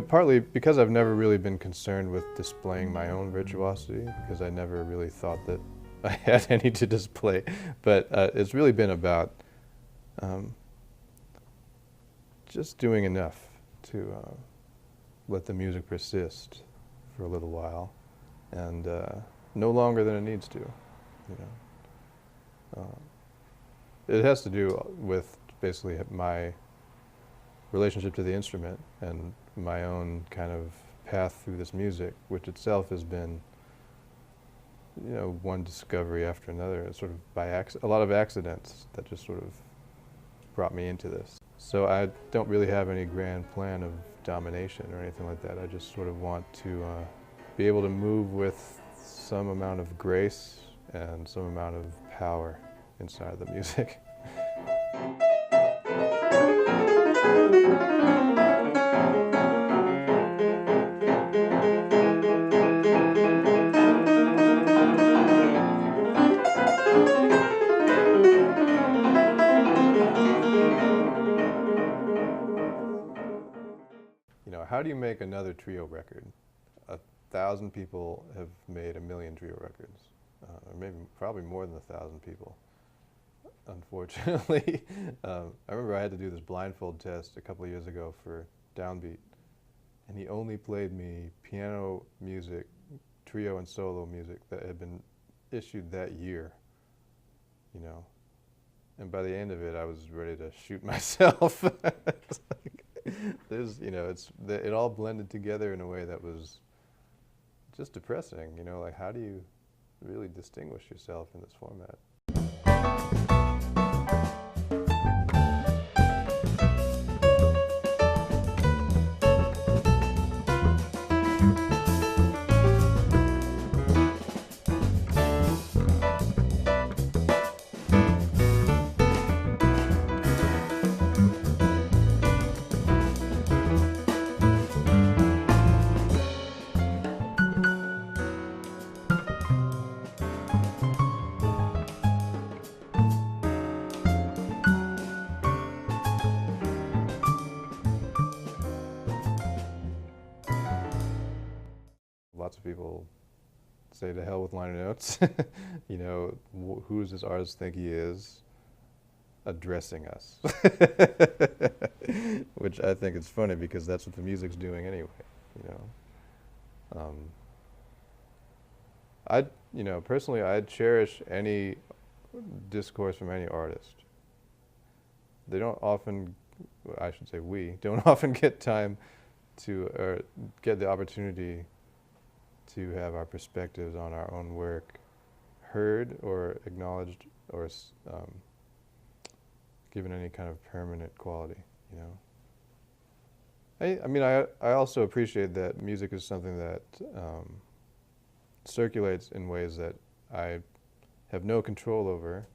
partly because I've never really been concerned with displaying my own virtuosity, because I never really thought that I had any to display. But it's really been about just doing enough to let the music persist for a little while, and no longer than it needs to. It has to do with basically my relationship to the instrument and my own kind of path through this music, which itself has been, one discovery after another, sort of by a lot of accidents that just sort of brought me into this. So I don't really have any grand plan of domination or anything like that. I just sort of want to be able to move with some amount of grace and some amount of power inside the music. How do you make another trio record? 1,000 people have made 1,000,000 trio records, or maybe probably more than 1,000 people. Unfortunately, I remember I had to do this blindfold test a couple of years ago for Downbeat, and he only played me piano music, trio and solo music that had been issued that year, And by the end of it, I was ready to shoot myself. It's like, it all blended together in a way that was just depressing, like how do you really distinguish yourself in this format? Lots of people say to hell with liner notes. Who does this artist think he is addressing us? Which I think is funny because that's what the music's doing anyway, personally I'd cherish any discourse from any artist. They don't often, I should say we, don't often get time to, or get the opportunity to have our perspectives on our own work heard or acknowledged or given any kind of permanent quality, I also appreciate that music is something that circulates in ways that I have no control over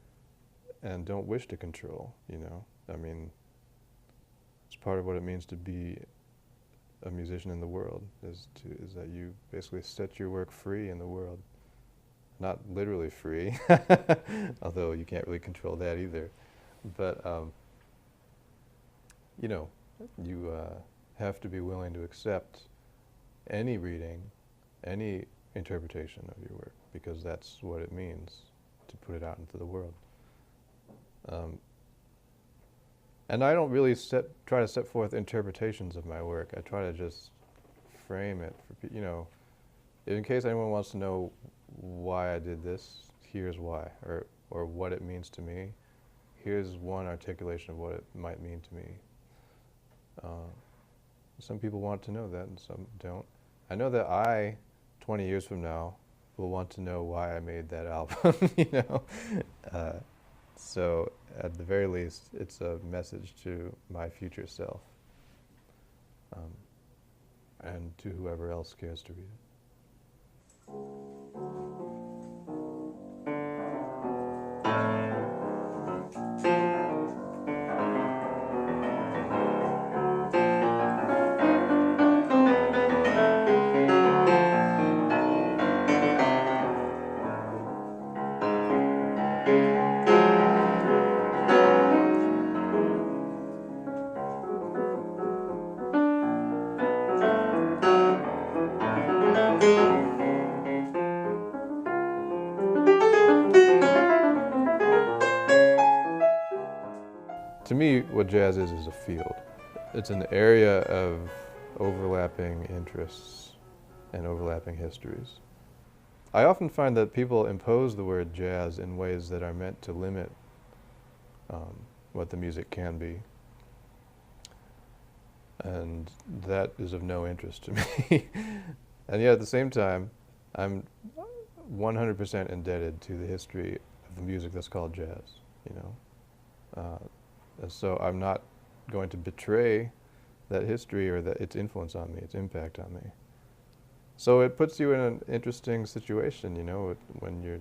and don't wish to control, it's part of what it means to be a musician in the world, is that you basically set your work free in the world. Not literally free, although you can't really control that either. But, you have to be willing to accept any reading, any interpretation of your work, because that's what it means to put it out into the world. And I don't really try to set forth interpretations of my work. I try to just frame it for in case anyone wants to know why I did this, here's why, or what it means to me. Here's one articulation of what it might mean to me. Some people want to know that, and some don't. I know that 20 years from now, will want to know why I made that album. So at the very least, it's a message to my future self, and to whoever else cares to read it. To me, what jazz is a field. It's an area of overlapping interests and overlapping histories. I often find that people impose the word jazz in ways that are meant to limit what the music can be. And that is of no interest to me. And yet at the same time, I'm 100% indebted to the history of the music that's called jazz, you know. And so I'm not going to betray that history or that its influence on me, its impact on me. So it puts you in an interesting situation, you know, when you're,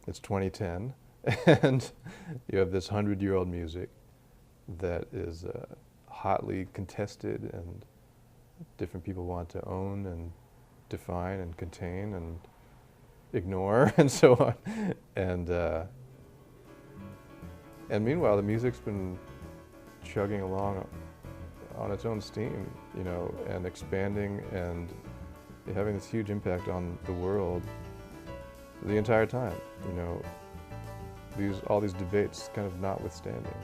it's 2010, and you have this 100-year-old music that is hotly contested, and different people want to own and define and contain and ignore and so on. And meanwhile, the music's been chugging along on its own steam, you know, and expanding and having this huge impact on the world the entire time, you know, all these debates kind of notwithstanding.